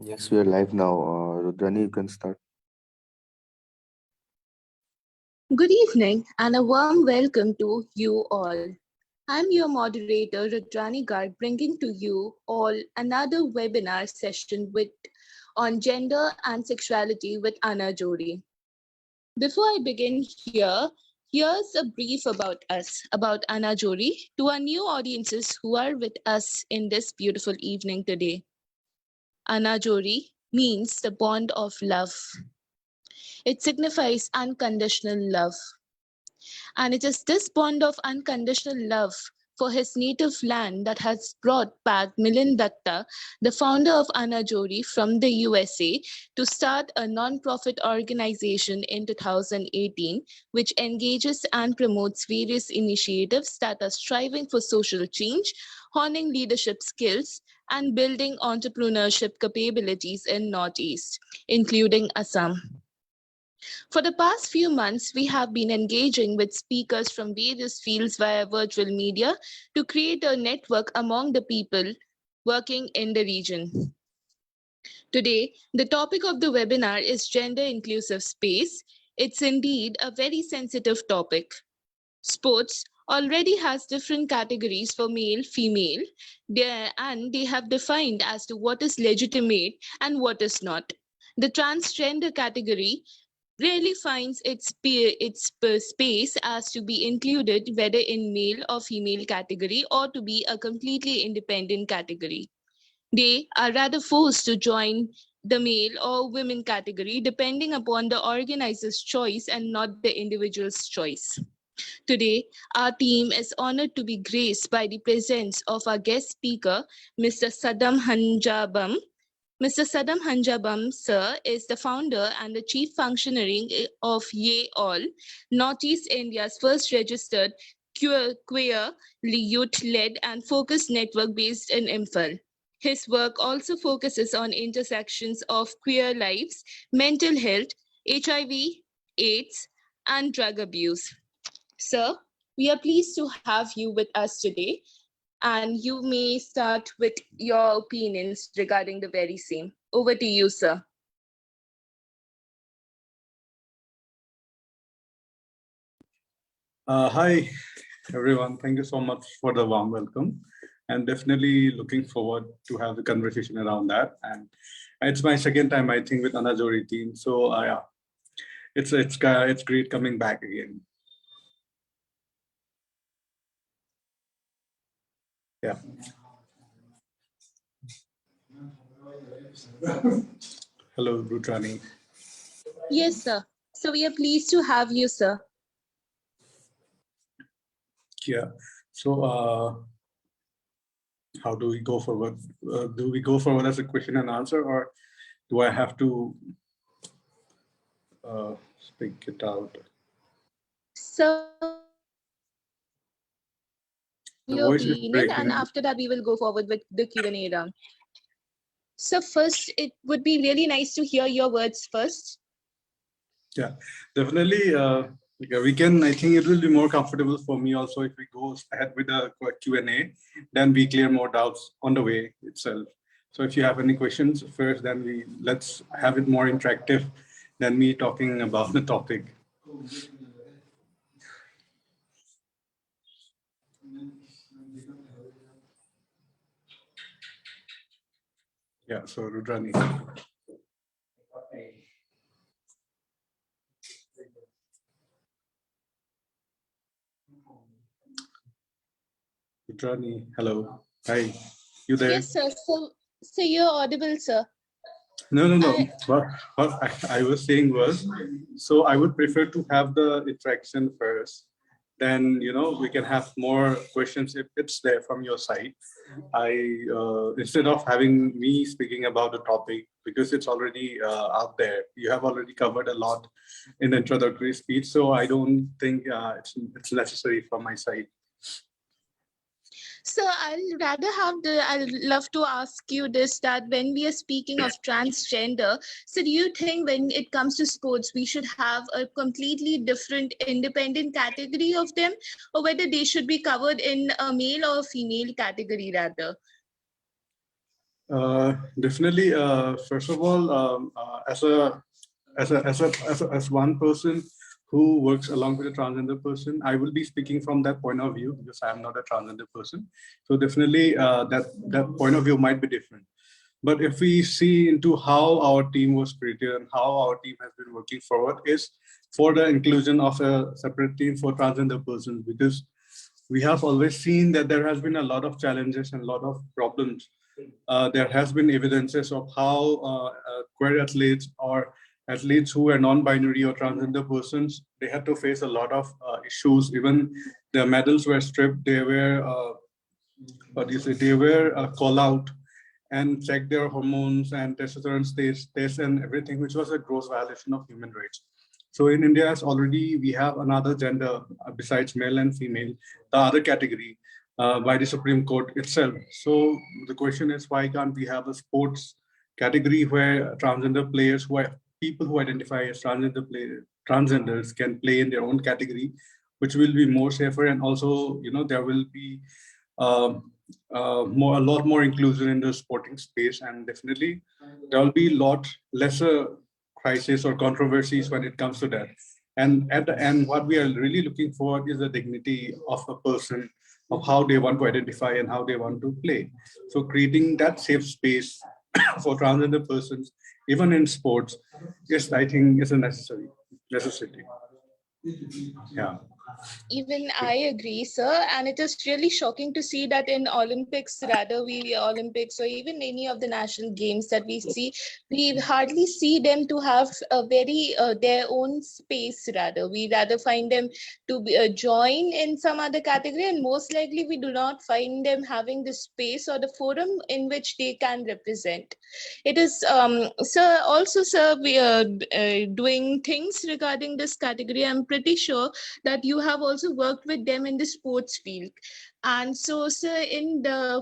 Yes, we are live now. Rudrani, you can start. Good evening and a warm welcome to you all. I'm your moderator Rudrani Garg, bringing to you all another webinar session on gender and sexuality with Anna Jodi. Before I begin here's a brief about us, about Anna Jodi, to our new audiences who are with us in this beautiful evening today. Anna Jodi means the bond of love. It signifies unconditional love. And it is this bond of unconditional love for his native land that has brought back Milind Datta, the founder of Anna Jodi from the USA, to start a non-profit organization in 2018, which engages and promotes various initiatives that are striving for social change, honing leadership skills, and building entrepreneurship capabilities in Northeast, including Assam. For the past few months, we have been engaging with speakers from various fields via virtual media to create a network among the people working in the region. Today, the topic of the webinar is gender inclusive space. It's indeed a very sensitive topic. Sports already has different categories for male, female, and they have defined as to what is legitimate and what is not. The transgender category rarely finds space as to be included whether in male or female category or to be a completely independent category. They are rather forced to join the male or women category depending upon the organizer's choice and not the individual's choice. Today, our team is honored to be graced by the presence of our guest speaker, Mr. Sadam Hanjabam. Mr. Sadam Hanjabam, sir, is the founder and the chief functionary of Ye All, Northeast India's first registered queer youth-led and focused network based in Imphal. His work also focuses on intersections of queer lives, mental health, HIV, AIDS, and drug abuse. Sir, we are pleased to have you with us today, and you may start with your opinions regarding the very same. Over to you, sir. Hi, everyone. Thank you so much for the warm welcome, and definitely looking forward to have the conversation around that. And it's my second time, I think, with Anajori team. So yeah, it's great coming back again. Yeah. Hello, Rutrani. Yes, sir. So we are pleased to have you, sir. Yeah. So how do we go forward? Do we go forward as a question and answer, or do I have to speak it out? So we are pleased to have your The opinion, voice is and after breaking. that we will go forward with the Q&A round. So first, it would be really nice to hear your words first. Yeah, definitely. We can. I think it will be more comfortable for me also if we go ahead with a Q&A. Then we clear more doubts on the way itself. So if you have any questions first, then let's have it more interactive than me talking about the topic. Yeah. So Rudrani. Rudrani, hello. Hi. You there? Yes, sir. So you're audible, sir. No. What I was saying was, so I would prefer to have the interaction first. Then we can have more questions if it's there from your side. I instead of having me speaking about the topic because it's already out there. You have already covered a lot in the introductory speech, so I don't think it's necessary from my side. So I'll love to ask you this, that when we are speaking of transgender, so do you think when it comes to sports, we should have a completely different independent category of them, or whether they should be covered in a male or female category rather? Definitely. First of all, as one person who works along with a transgender person, I will be speaking from that point of view because I am not a transgender person. So definitely, that point of view might be different. But if we see into how our team was created and how our team has been working forward, is for the inclusion of a separate team for transgender persons, because we have always seen that there has been a lot of challenges and a lot of problems. There has been evidences of how queer athletes or athletes who are non-binary or transgender persons, they had to face a lot of issues. Even their medals were stripped. They were, what do you say, they were call out and check their hormones and testosterone stage tests and everything, which was a gross violation of human rights. So in India, as already we have another gender besides male and female, the other category by the Supreme Court itself. So the question is, why can't we have a sports category where transgender players, who are people who identify as transgenders, can play in their own category, which will be more safer, and also, there will be a lot more inclusion in the sporting space, and definitely there will be a lot lesser crisis or controversies when it comes to that. And at the end, what we are really looking for is the dignity of a person, of how they want to identify and how they want to play. So creating that safe space for transgender persons, even in sports, is, I think, is a necessity. Yeah. Even I agree, sir. And it is really shocking to see that in Olympics, rather we Olympics or even any of the national games that we hardly see them to have a very their own space. Rather, we rather find them to be, join in some other category, and most likely we do not find them having the space or the forum in which they can represent. It is, sir. Also, sir, we are doing things regarding this category. I'm pretty sure that you have also worked with them in the sports field. And so, sir,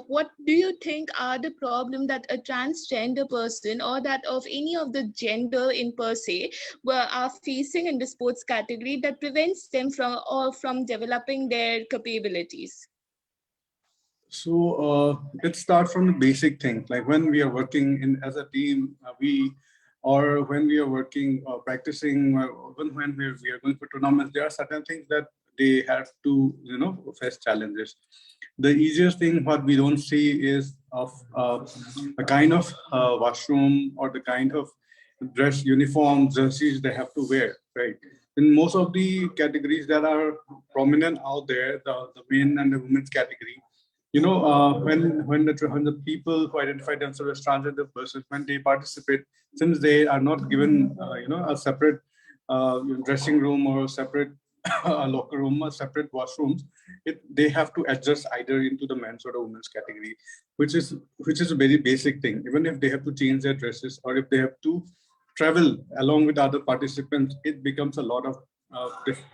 what do you think are the problem that a transgender person or that of any of the gender in per se are facing in the sports category that prevents them from developing their capabilities? So let's start from the basic thing. Like when we are working in as a team, or when we are working or practicing, or even when we are going for tournaments, there are certain things that they have to, face challenges. The easiest thing what we don't see is of the kind of washroom or the kind of dress uniform jerseys they have to wear, right? In most of the categories that are prominent out there, the men and the women's category, when the people who identify themselves as transgender persons, when they participate, since they are not given a separate dressing room or a separate locker room or separate washrooms, they have to adjust either into the men's or the women's category, which is a very basic thing. Even if they have to change their dresses or if they have to travel along with other participants, it becomes a lot of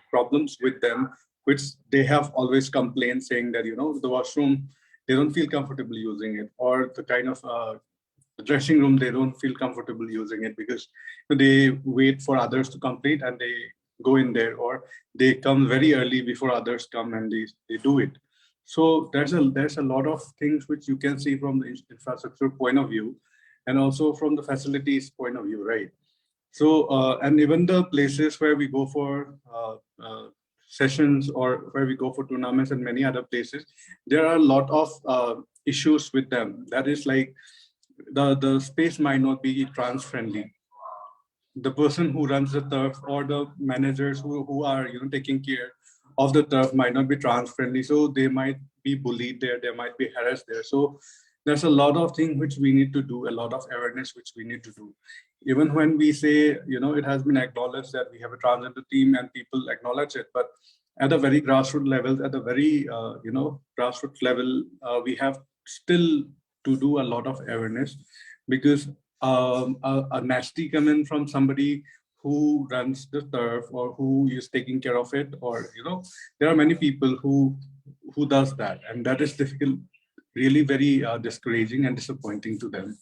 problems with them, which they have always complained, saying that the washroom, they don't feel comfortable using it, or the kind of dressing room, they don't feel comfortable using it because they wait for others to complete and they go in there, or they come very early before others come and they do it. So there's a lot of things which you can see from the infrastructure point of view, and also from the facilities point of view, right? So, and even the places where we go for sessions or where we go for tournaments and many other places, there are a lot of issues with them. That is like the space might not be trans friendly. The person who runs the turf or the managers who are taking care of the turf might not be trans friendly, so they might be bullied there, they might be harassed there. So there's a lot of things which we need to do, a lot of awareness which we need to do. Even when we say, it has been acknowledged that we have a transgender team and people acknowledge it, but at a very grassroots level, at a very grassroots level, we have still to do a lot of awareness, because a nasty comment from somebody who runs the turf or who is taking care of it, or there are many people who does that, and that is difficult, really very discouraging and disappointing to them.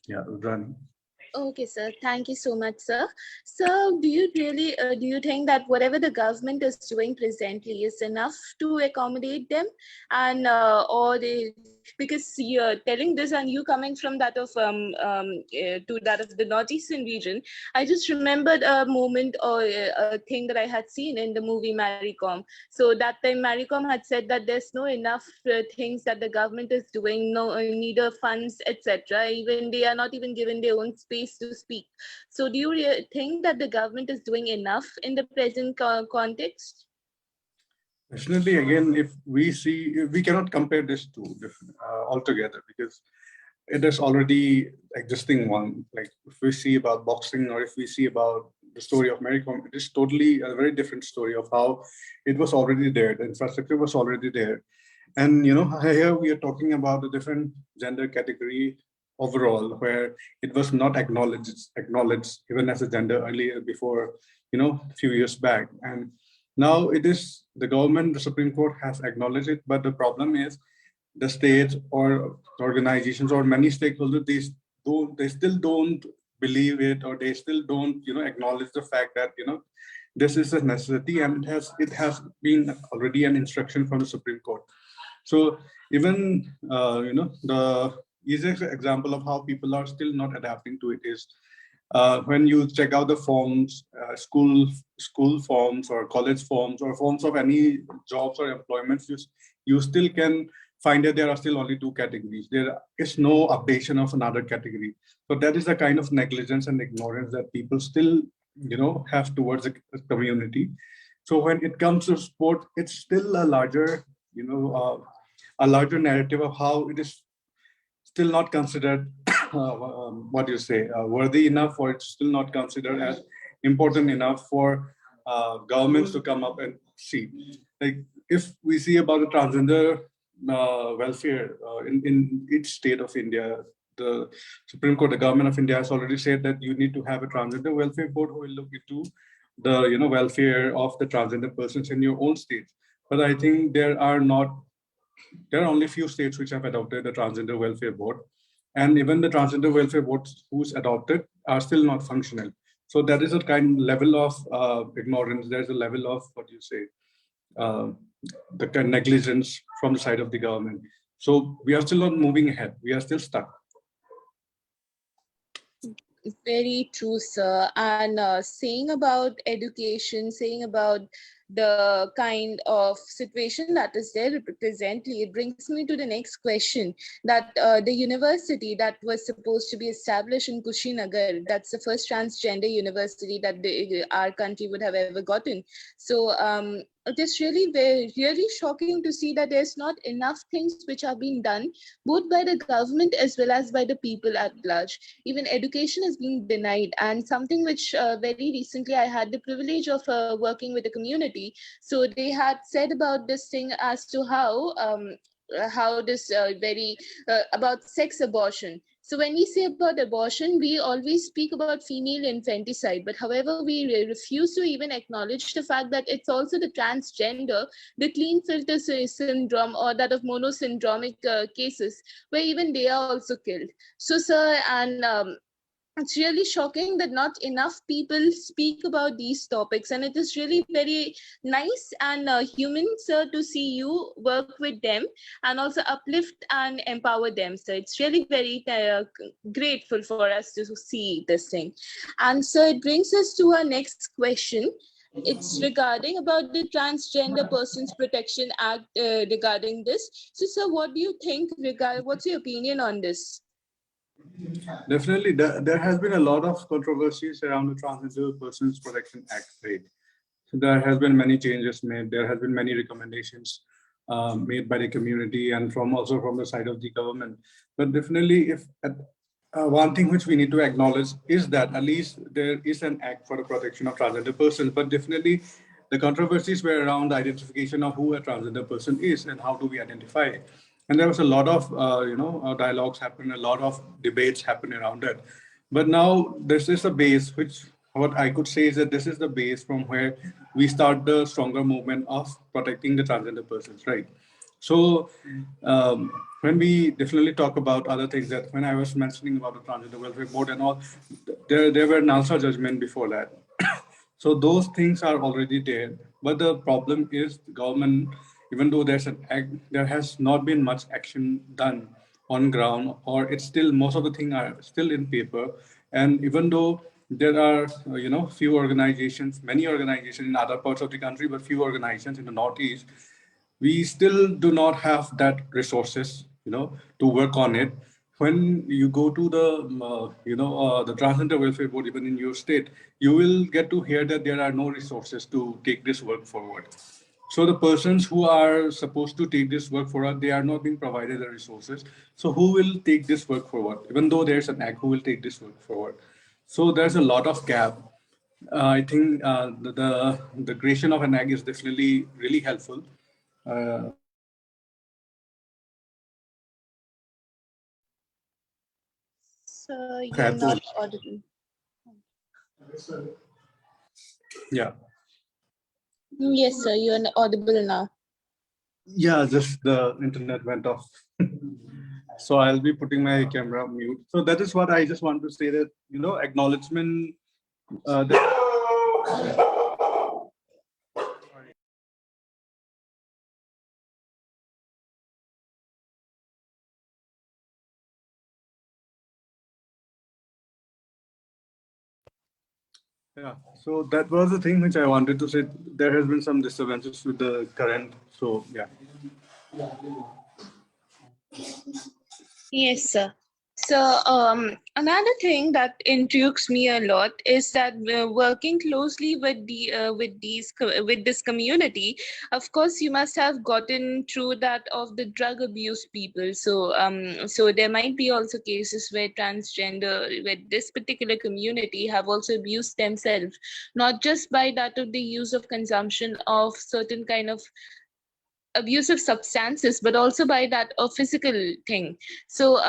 Yeah, Rani. Okay, sir. Thank you so much, sir. So, do you think that whatever the government is doing presently is enough to accommodate them, and or do you because you're telling this and you coming from that of to that of the northeastern region, I just remembered a moment or a thing that I had seen in the movie Maricom. So that time Maricom had said that there's no enough things that the government is doing, no neither funds, etc. Even they are not even given their own space to speak. So do you think that the government is doing enough in the present context? Definitely, again, if we see, we cannot compare this to altogether, because it is already existing one. Like if we see about boxing, or if we see about the story of Mary Kom, it is totally a very different story of how it was already there. The infrastructure was already there. And here we are talking about a different gender category overall, where it was not acknowledged even as a gender earlier, before a few years back. And now it is the government, the Supreme Court has acknowledged it, but the problem is the states or organizations or many stakeholders, they still don't believe it, or they still don't acknowledge the fact that this is a necessity, and it has been already an instruction from the Supreme Court. So even the easiest example of how people are still not adapting to it is when you check out the forms, school forms or college forms or forms of any jobs or employments, you still can find that there are still only two categories. There is no updation of another category. So that is the kind of negligence and ignorance that people still have towards the community. So when it comes to sport, it's still a larger narrative of how it is still not considered what do you say, worthy enough, or it's still not considered as important enough for governments to come up and see. Like if we see about the transgender welfare in each state of India, the Supreme Court, the government of India has already said that you need to have a transgender welfare board who will look into the welfare of the transgender persons in your own state. But I think there are only few states which have adopted the transgender welfare board, and even the transgender welfare boards who's adopted are still not functional. So there is a kind level of ignorance. There's a level of what you say, uh, the kind of negligence from the side of the government. So we are still not moving ahead. We are still stuck. Very true, sir. And saying about education, saying about the kind of situation that is there presently, it brings me to the next question, that the university that was supposed to be established in Kushinagar, that's the first transgender university that our country would have ever gotten. So it is really shocking to see that there's not enough things which are being done, both by the government as well as by the people at large. Even education is being denied, and something which very recently I had the privilege of working with the community. So they had said about this thing as to how this very about sex abortion. So when we say about abortion, we always speak about female infanticide, but however, we refuse to even acknowledge the fact that it's also the transgender, the clean filter syndrome, or that of monosyndromic cases, where even they are also killed. So, sir, and it's really shocking that not enough people speak about these topics, and it is really very nice and human, sir, to see you work with them and also uplift and empower them. So it's really very grateful for us to see this thing. And so it brings us to our next question. It's regarding about the Transgender Persons Protection Act, regarding this. So, sir, what do you think? What's your opinion on this? Definitely, there has been a lot of controversies around the Transgender Persons Protection Act, right? So there has been many changes made. There has been many recommendations made by the community and also from the side of the government. But definitely, if one thing which we need to acknowledge is that at least there is an act for the protection of transgender persons. But definitely, the controversies were around the identification of who a transgender person is and how do we identify it. And there was a lot of dialogues happen, a lot of debates happen around it. But now this is a base which, what I could say is that this is the base from where we start the stronger movement of protecting the transgender persons, right? So when we definitely talk about other things, that when I was mentioning about the transgender welfare board and all, there were NALSA judgment before that. So those things are already there. But the problem is the government even though there has not been much action done on ground, or it's still most of the things are still in paper. And even though there are few organizations, many organizations in other parts of the country, but few organizations in the northeast, we still do not have that resources, to work on it. When you go to the transgender welfare board, even in your state, you will get to hear that there are no resources to take this work forward. So the persons who are supposed to take this work forward, they are not being provided the resources. So who will take this work forward? Even though there's an act, who will take this work forward? So there's a lot of gap. I think the creation of an ag is definitely really helpful. Sir, you're Had not those, audible. yeah. Yes, sir, you're audible now. Yeah, just the internet went off. So I'll be putting my camera on mute. So that is what I just want to say, that, acknowledgement. Yeah, so that was the thing which I wanted to say. There has been some disturbances with the current. So yeah. Yes, sir. So, another thing that intrigues me a lot is that working closely with with this community. Of course, you must have gotten through that of the drug abuse people. So, so there might be also cases where transgender, with this particular community, have also abused themselves, not just by that of the use of consumption of certain kind of abusive substances, but also by that of physical thing. So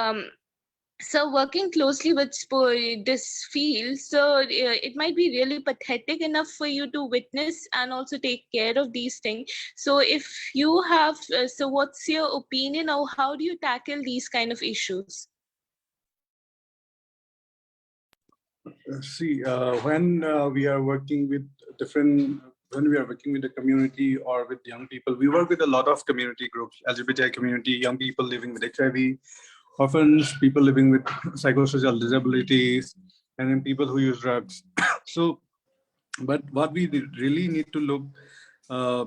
so working closely with this field, so it might be really pathetic enough for you to witness and also take care of these things. So if you have so what's your opinion, or how do you tackle these kind of issues? See, when we are working with different, when we are working with the community or with young people, we work with a lot of community groups: LGBTI community, young people living with HIV, orphans, people living with psychosocial disabilities, and then people who use drugs. So, but what we really need to look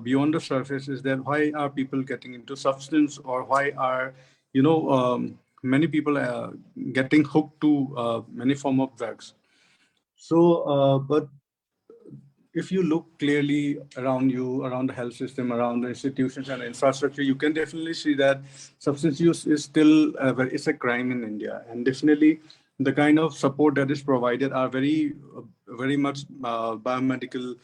beyond the surface is that why are people getting into substance, or why are many people getting hooked to many form of drugs. So, but if you look clearly around you, around the health system, around the institutions and infrastructure, you can definitely see that substance use is still it's a crime in India, and definitely the kind of support that is provided are very much biomedical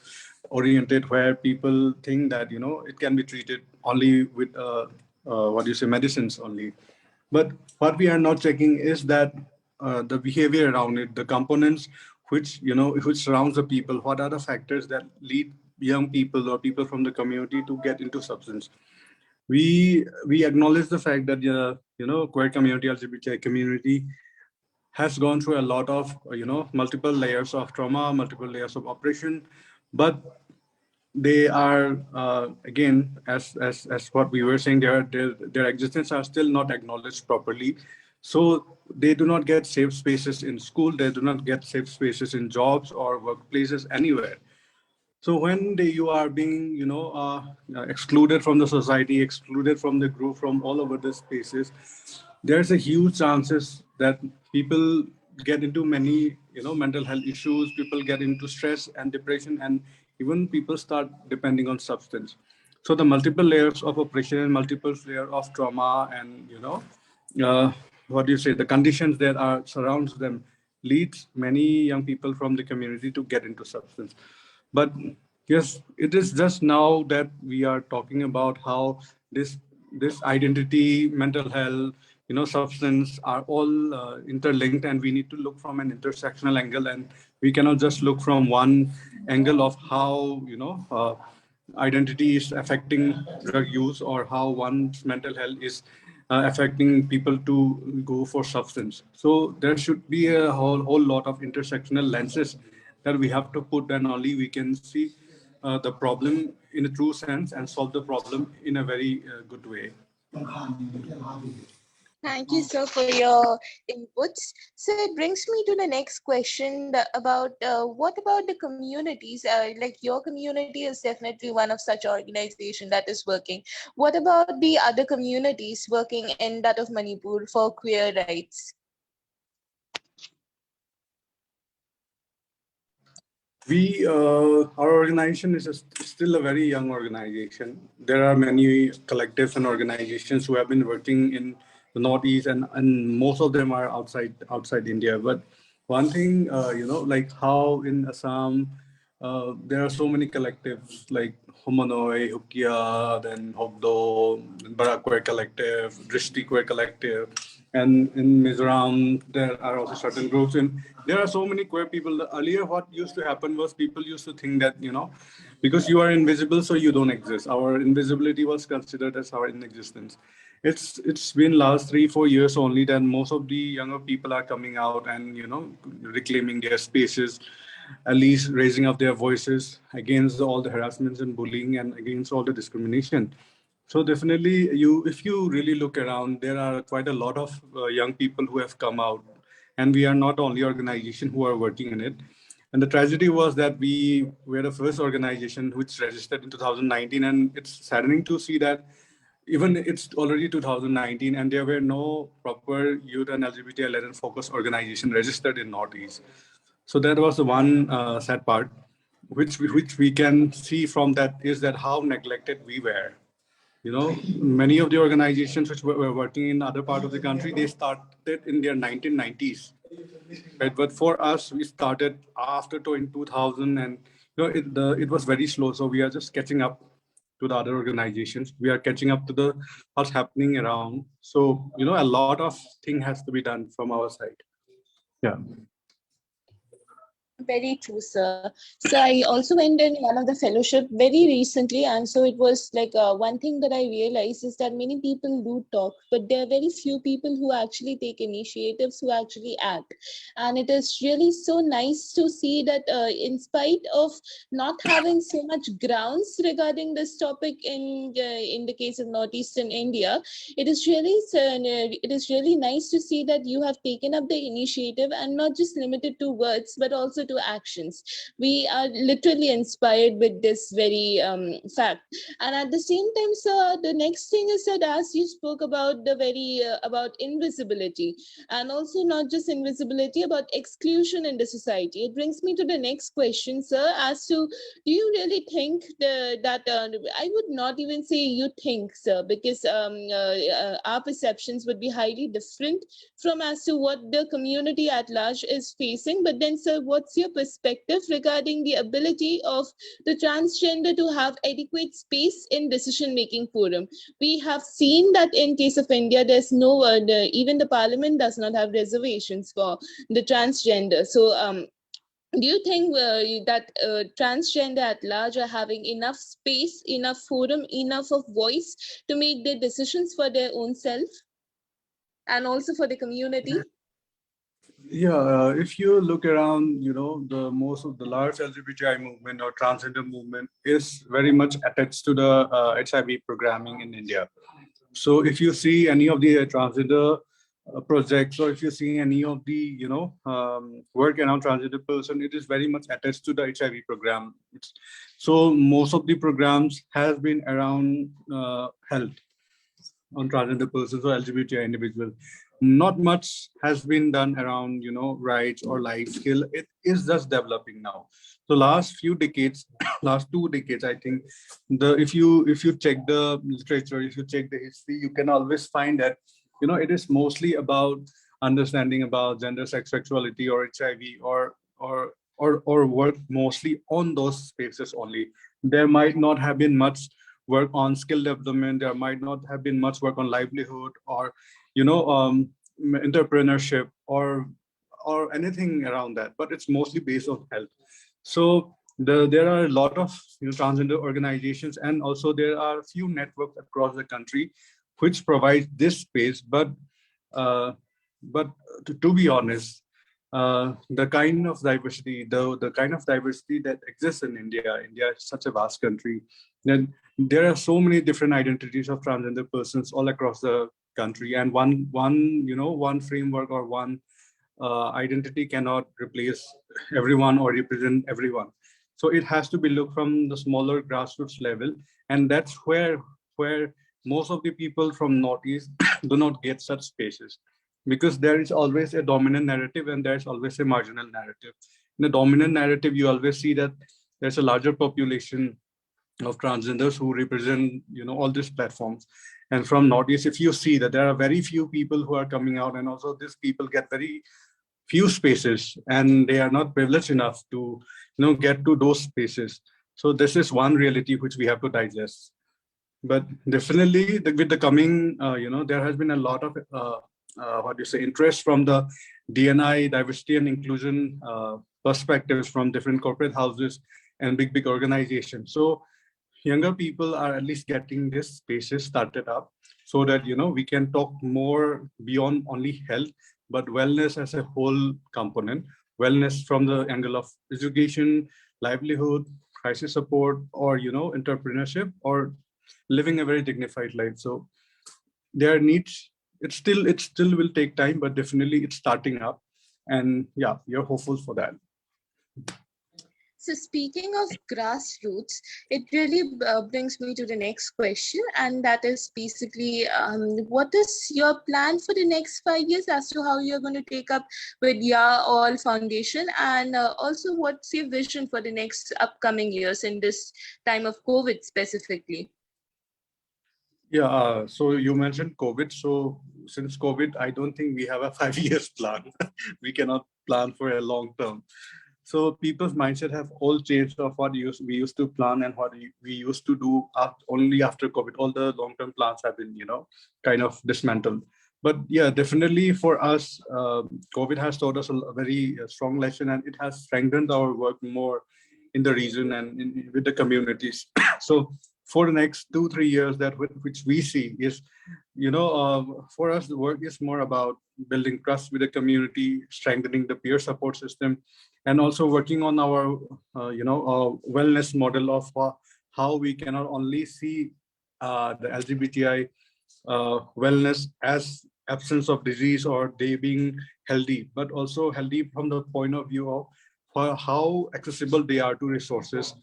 oriented, where people think that it can be treated only with what do you say, medicines only. But what we are not checking is that the behavior around it, the components which surrounds the people. What are the factors that lead young people or people from the community to get into substance? We acknowledge the fact that queer community, LGBTI community has gone through a lot of multiple layers of trauma, multiple layers of oppression, but they are again, as what we were saying, their existence are still not acknowledged properly. So they do not get safe spaces in school, they do not get safe spaces in jobs or workplaces anywhere. So when you are being, excluded from the society, excluded from the group, from all over the spaces, there's a huge chances that people get into many, mental health issues. People get into stress and depression, and even people start depending on substance. So the multiple layers of oppression and multiple layers of trauma, and what do you say, the conditions that are surrounds them, leads many young people from the community to get into substance. But yes, it is just now that we are talking about how this identity, mental health, substance are all interlinked, and we need to look from an intersectional angle, and we cannot just look from one angle of how identity is affecting drug use, or how one's mental health is affecting people to go for substance. So there should be a whole lot of intersectional lenses that we have to put, and only we can see the problem in a true sense and solve the problem in a very good way. Thank you, sir, for your inputs. So it brings me to the next question about what about the communities? Like your community is definitely one of such organization that is working. What about the other communities working in that of Manipur for queer rights? Our organization is still a very young organization. There are many collectives and organizations who have been working in the Northeast, and most of them are outside India. But one thing, like how in Assam, there are so many collectives like Homonoi, Hukia, then Hobdo, Barakwe Collective, Drishti Queer Collective, and in Mizoram there are also certain groups. And there are so many queer people. Earlier, what used to happen was people used to think that because you are invisible, so you don't exist. Our invisibility was considered as our inexistence. It's been last 3-4 years only that most of the younger people are coming out and reclaiming their spaces, at least raising up their voices against all the harassments and bullying and against all the discrimination. So definitely, if you really look around, there are quite a lot of young people who have come out, and we are not only organization who are working in it. And the tragedy was that we were the first organization which registered in 2019, and it's saddening to see that even it's already 2019 and there were no proper youth and LGBTI focused organization registered in Northeast. So that was the one sad part, which we can see from that is that how neglected we were. Many of the organizations which were working in other part of the country, they started in their 1990s, right? But for us, we started after 2000, and it was very slow. So we are just catching up to the other organizations. We are catching up to the what's happening around. So a lot of thing has to be done from our side. Yeah. Very true, sir. So I also went in one of the fellowship very recently, and so it was like one thing that I realized is that many people do talk, but there are very few people who actually take initiatives, who actually act. And it is really so nice to see that in spite of not having so much grounds regarding this topic in the case of Northeastern India, it is really nice to see that you have taken up the initiative and not just limited to words, but also to actions. We are literally inspired with this very fact. And at the same time, sir, the next thing is that as you spoke about the very about invisibility, and also not just invisibility, about exclusion in the society, it brings me to the next question, sir, as to do you really think that I would not even say you think, sir, because our perceptions would be highly different from as to what the community at large is facing. But then, sir, what's your perspective regarding the ability of the transgender to have adequate space in decision-making forum? We have seen that in case of India, there's no, even the parliament does not have reservations for the transgender. So, do you think that transgender at large are having enough space, enough forum, enough of voice to make their decisions for their own self and also for the community? Yeah, if you look around, the most of the large LGBTI movement or transgender movement is very much attached to the HIV programming in India. So if you see any of the transgender projects, or if you see any of the work around transgender person, it is very much attached to the HIV program. So most of the programs has been around health on transgender persons or LGBTI individuals. Not much has been done around, rights or life skill. It is just developing now. So last few decades, last 2 decades, I think, if you check the literature, if you check the history, you can always find that, it is mostly about understanding about gender, sex, sexuality, or HIV, or work mostly on those spaces only. There might not have been much work on skill development. There might not have been much work on livelihood or entrepreneurship or anything around that, but it's mostly based on health. So there are a lot of transgender organizations, and also there are a few networks across the country which provide this space. But to be honest, the kind of diversity, the kind of diversity that exists in India. India is such a vast country. Then there are so many different identities of transgender persons all across the country, and one framework or one identity cannot replace everyone or represent everyone. So it has to be looked from the smaller grassroots level, and that's where most of the people from Northeast do not get such spaces, because there is always a dominant narrative and there's always a marginal narrative. In the dominant narrative, you always see that there's a larger population of transgenders who represent all these platforms. And from Northeast, if you see that there are very few people who are coming out, and also these people get very few spaces and they are not privileged enough to get to those spaces. So this is one reality which we have to digest. But definitely with the coming, there has been a lot of what do you say, interest from the DNI, diversity and inclusion perspectives from different corporate houses and big organizations. So younger people are at least getting this spaces started up, so that we can talk more beyond only health, but wellness as a whole component. Wellness from the angle of education, livelihood, crisis support, or entrepreneurship, or living a very dignified life. So there needs, it still will take time, but definitely it's starting up. And yeah, we are hopeful for that. So speaking of grassroots, it really brings me to the next question, and that is basically, what is your plan for the next 5 years as to how you're going to take up with Ya All Foundation, and also what's your vision for the next upcoming years in this time of COVID specifically? Yeah, so you mentioned COVID. So since COVID, I don't think we have a 5 years plan. We cannot plan for a long term. So people's mindset have all changed of what we used to plan and what we used to do only after COVID. All the long-term plans have been, kind of dismantled. But yeah, definitely for us, COVID has taught us a very strong lesson, and it has strengthened our work more in the region and with the communities. So for the next 2-3 years, which we see is, for us, the work is more about building trust with the community, strengthening the peer support system, and also working on our, wellness model of how we cannot only see the LGBTI wellness as absence of disease or they being healthy, but also healthy from the point of view of how accessible they are to resources,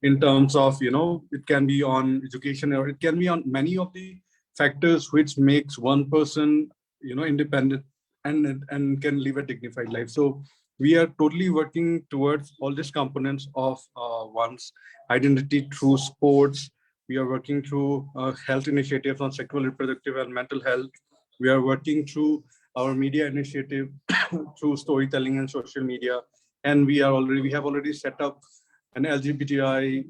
in terms of, it can be on education, or it can be on many of the factors which makes one person, independent and can live a dignified life. So we are totally working towards all these components of one's identity through sports. We are working through health initiatives on sexual, reproductive, and mental health. We are working through our media initiative through storytelling and social media. And we have already set up an LGBTI,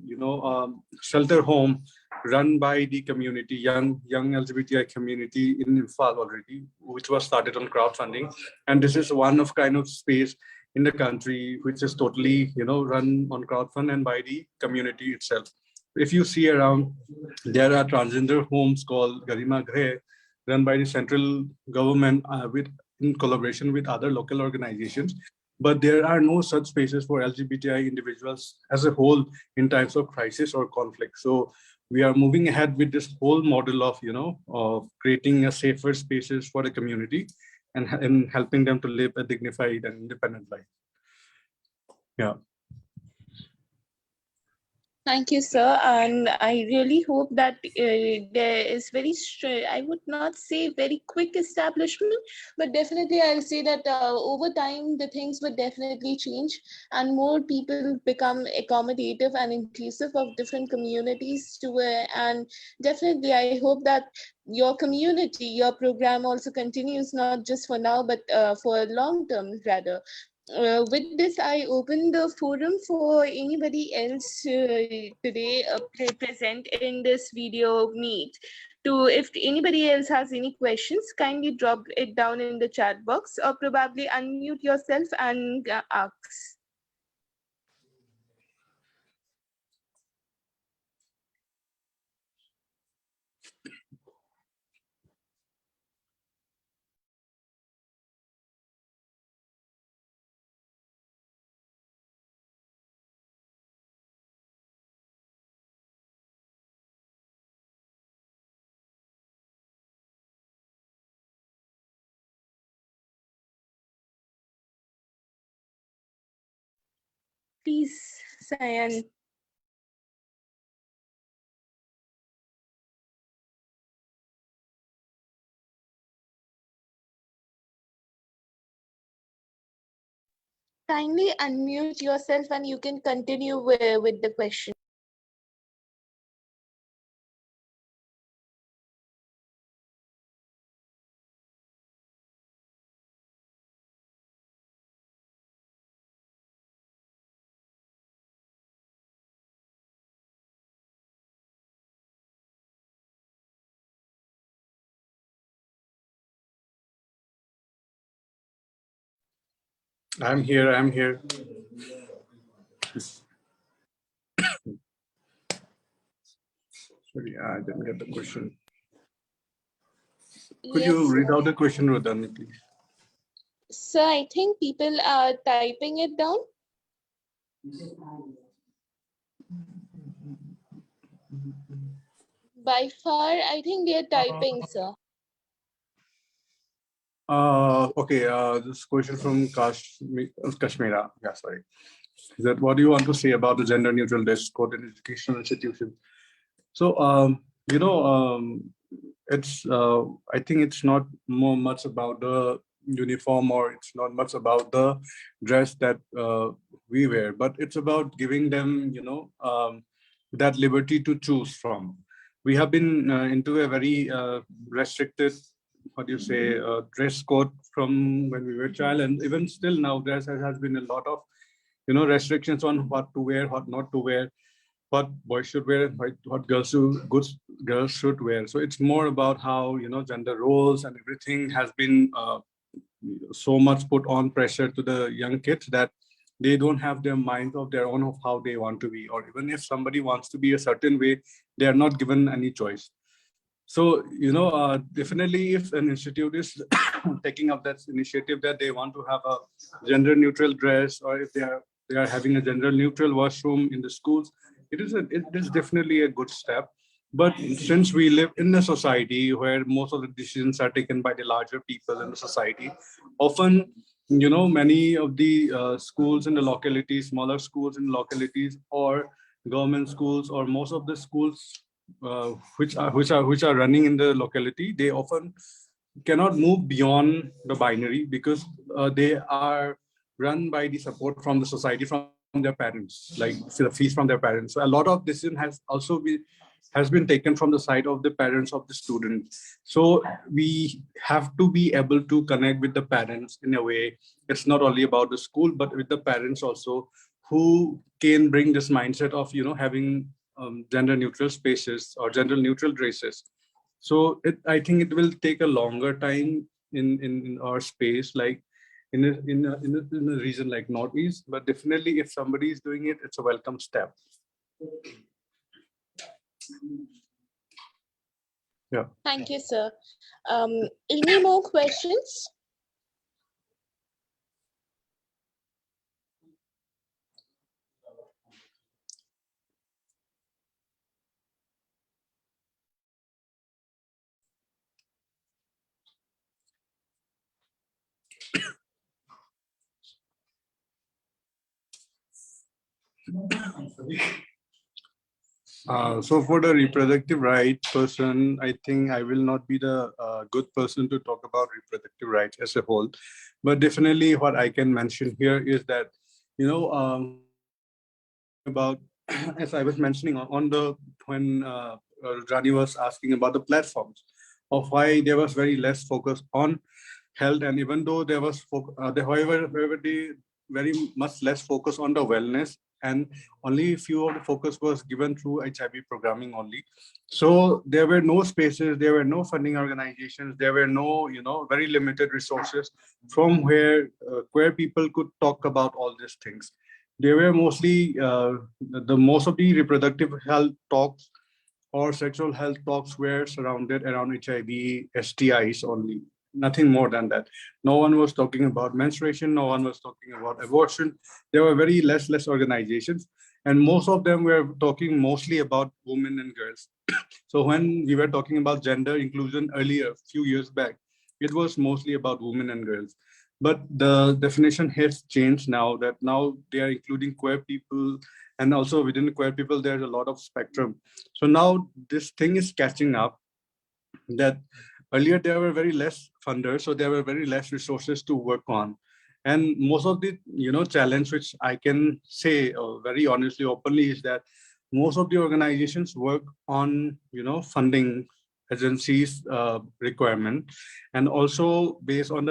shelter home run by the community, young LGBTI community in Imphal already, which was started on crowdfunding. And this is one of kind of space in the country which is totally, run on crowdfund and by the community itself. If you see around, there are transgender homes called Garima Gre, run by the central government with in collaboration with other local organizations. But there are no such spaces for LGBTI individuals as a whole in times of crisis or conflict. So we are moving ahead with this whole model of, of creating a safer spaces for the community and helping them to live a dignified and independent life. Yeah. Thank you, sir. And I really hope that there is I would not say very quick establishment, but definitely I'll say that over time, the things would definitely change and more people become accommodative and inclusive of different communities and definitely I hope that your community, your program also continues not just for now, but for long term rather. With this, I open the forum for anybody else today present in this video meet. If anybody else has any questions, kindly drop it down in the chat box or probably unmute yourself and ask. Please, Sayan. Kindly unmute yourself and you can continue with the question. I'm here. I'm here. Sorry, I didn't get the question. Could Yes, you read sir. out the question, Rodani, please? Sir, I think people are typing it down. By far, I think they are typing, sir. Okay. This question from Kashmira. Yeah, sorry. Is that what do you want to say about the gender neutral dress code in educational institutions? So, it's. I think it's not more much about the uniform, or it's not much about the dress that we wear, but it's about giving them, that liberty to choose from. We have been into a very restricted, what do you say, dress code from when we were child, and even still now there has been a lot of, restrictions on what to wear, what not to wear, what boys should wear, and what girls should wear. So it's more about how, gender roles and everything has been so much put on pressure to the young kids that they don't have their minds of their own of how they want to be, or even if somebody wants to be a certain way, they are not given any choice. So, definitely if an institute is taking up that initiative that they want to have a gender neutral dress, or if they are having a gender neutral washroom in the schools, it is definitely a good step. But since we live in a society where most of the decisions are taken by the larger people in the society, often, many of the schools in the localities, smaller schools in localities, or government schools, or most of the schools which are running in the locality, they often cannot move beyond the binary, because they are run by the support from the society, from their parents, like the fees from their parents. So a lot of decision has been taken from the side of the parents of the student. So we have to be able to connect with the parents in a way. It's not only about the school, but with the parents also, who can bring this mindset of, having gender neutral spaces or gender neutral dresses. So I think it will take a longer time in our space, like in a region like Northeast. But definitely, if somebody is doing it, it's a welcome step. Yeah. Thank you, sir. Any more questions? So for the reproductive right person, I think I will not be the good person to talk about reproductive rights as a whole. But definitely what I can mention here is that, when we are talking about, as I was mentioning on the, when Rani was asking about the platforms, of why there was very less focus on health, and even though there was, however, they very much less focus on the wellness, and only few of the focus was given through HIV programming only. So there were no spaces, there were no funding organizations, there were no, very limited resources from where people could talk about all these things. They were mostly the most of the reproductive health talks or sexual health talks were surrounded around HIV, STIs only, nothing more than that. No one was talking about menstruation, no one was talking about abortion. There were very less organizations, and most of them were talking mostly about women and girls. So when we were talking about gender inclusion earlier, few years back, it was mostly about women and girls. but the definition has changed now, that now they are including queer people, and also within queer people there's a lot of spectrum. So now this thing is catching up, that earlier there were very less funders, so there were very less resources to work on. And most of the challenge which I can say very honestly, openly, is that most of the organizations work on funding agencies requirement, and also based on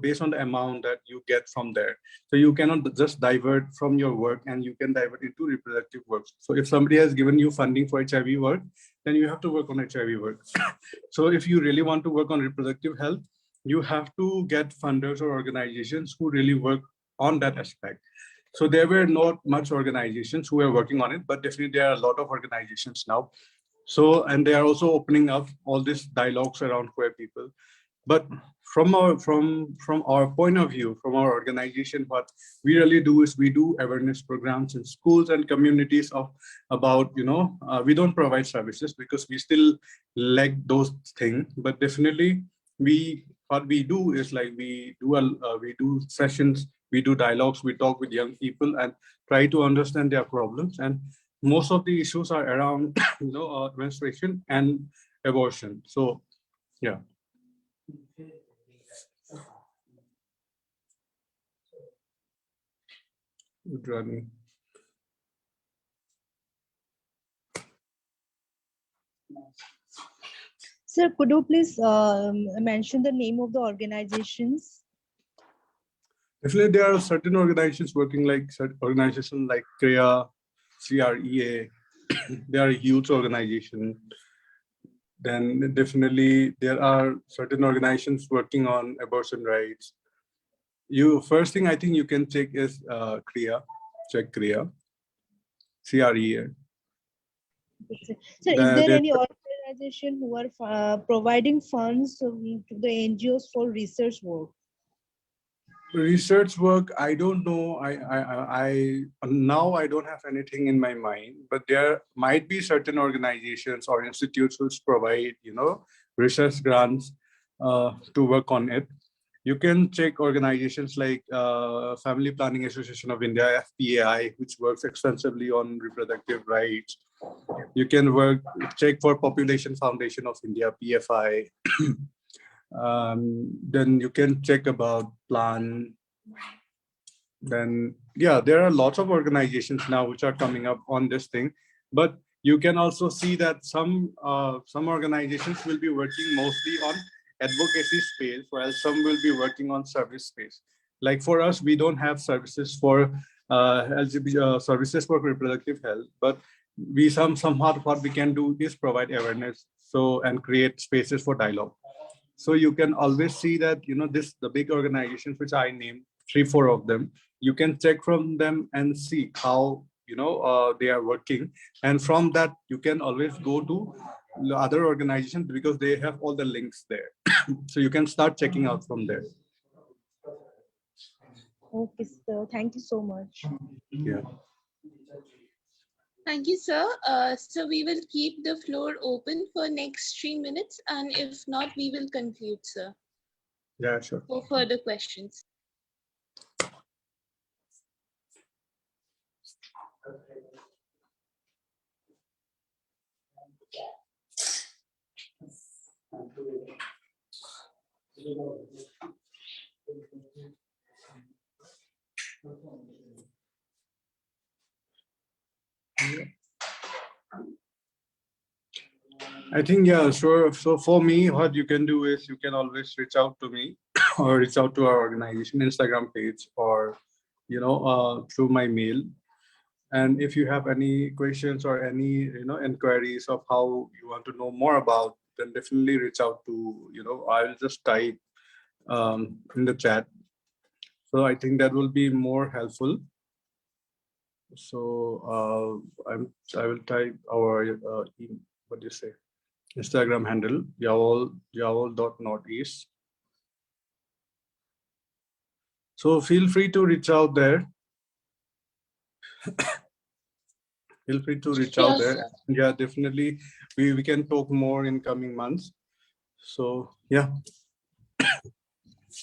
based on the amount that you get from there. So you cannot just divert from your work, and you can divert into reproductive work. So if somebody has given you funding for HIV work, then you have to work on HIV work. So if you really want to work on reproductive health, you have to get funders or organizations who really work on that aspect. So there were not much organizations who were working on it, but definitely there are a lot of organizations now. So, and they are also opening up all these dialogues around queer people. But from our point of view, from our organization, what we really do is we do awareness programs in schools and communities of about we don't provide services because we still lack those things. But definitely what we do is like we do sessions, we do dialogues, we talk with young people and try to understand their problems. And most of the issues are around menstruation and abortion. So yeah. Running. Sir, could you please mention the name of the organizations? Definitely, there are certain organizations working like organizations like CREA, CREA. They are a youth organization. Then definitely there are certain organizations working on abortion rights. First thing I think you can check is CREA, check CREA, CREA. So is there any organization who are providing funds to the NGOs for research work? Research work, I don't know. I now I don't have anything in my mind, but there might be certain organizations or institutes which provide research grants to work on it. You can check organizations like Family Planning Association of India, FPAI, which works extensively on reproductive rights. You can check for Population Foundation of India, PFI. Then you can check about Plan. Then yeah, there are lots of organizations now which are coming up on this thing, but you can also see that some organizations will be working mostly on advocacy space, while some will be working on service space. Like for us, we don't have services for LGBT services for reproductive health, but we somehow what we can do is provide awareness, so and create spaces for dialogue. So you can always see that the big organizations which I named, 3-4 of them, you can check from them and see how they are working, and from that you can always go to the other organizations because they have all the links there. So you can start checking out from there. Okay, sir. Thank you so much. Yeah. Thank you, sir. So we will keep the floor open for next 3 minutes, and if not, we will conclude, sir. Yeah, sure. For further questions. I think, yeah, sure. So for me, what you can do is you can always reach out to me or reach out to our organization Instagram page, or through my mail. And if you have any questions or any inquiries of how you want to know more about, then definitely reach out to I'll just type in the chat. So I think that will be more helpful. So I will type our what do you say, Instagram handle, yawol.northeast. So feel free to reach out there. Feel free to reach out there. Yeah, definitely. We can talk more in coming months. So yeah.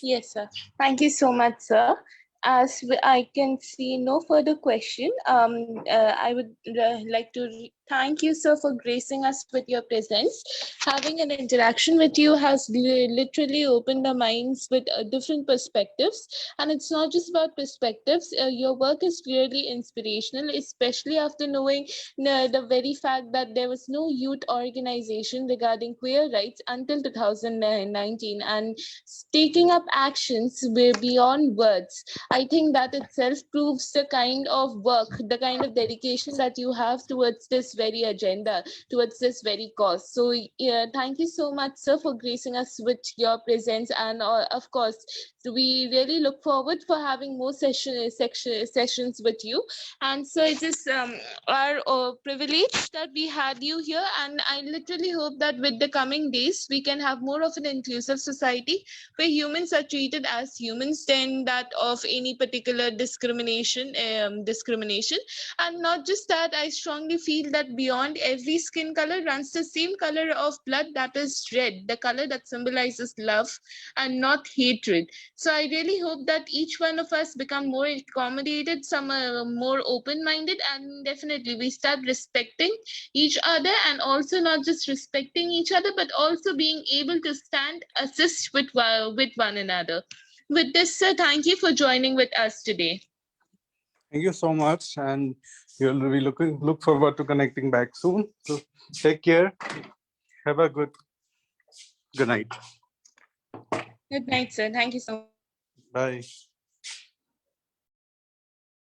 Yes, sir. Thank you so much, sir. I can see no further question, I would like to thank you, sir, for gracing us with your presence. Having an interaction with you has literally opened our minds with different perspectives. And it's not just about perspectives. Your work is clearly inspirational, especially after knowing the very fact that there was no youth organization regarding queer rights until 2019. And taking up actions beyond words, I think that itself proves the kind of work, the kind of dedication that you have towards this very agenda, towards this very cause. So yeah, thank you so much, sir, for gracing us with your presence. And of course, we really look forward for having more sessions with you. And so it is our privilege that we had you here. And I literally hope that with the coming days, we can have more of an inclusive society where humans are treated as humans than that of any particular discrimination. And not just that, I strongly feel that beyond every skin color runs the same color of blood, that is red, the color that symbolizes love and not hatred. So I really hope that each one of us become more accommodated, some more open minded, and definitely we start respecting each other, and also not just respecting each other but also being able to stand assist with one another. With this, sir, thank you for joining with us today. Thank you so much, and we'll be look forward to connecting back soon. So take care. Have a good night. Good night, sir. Thank you so much. Bye.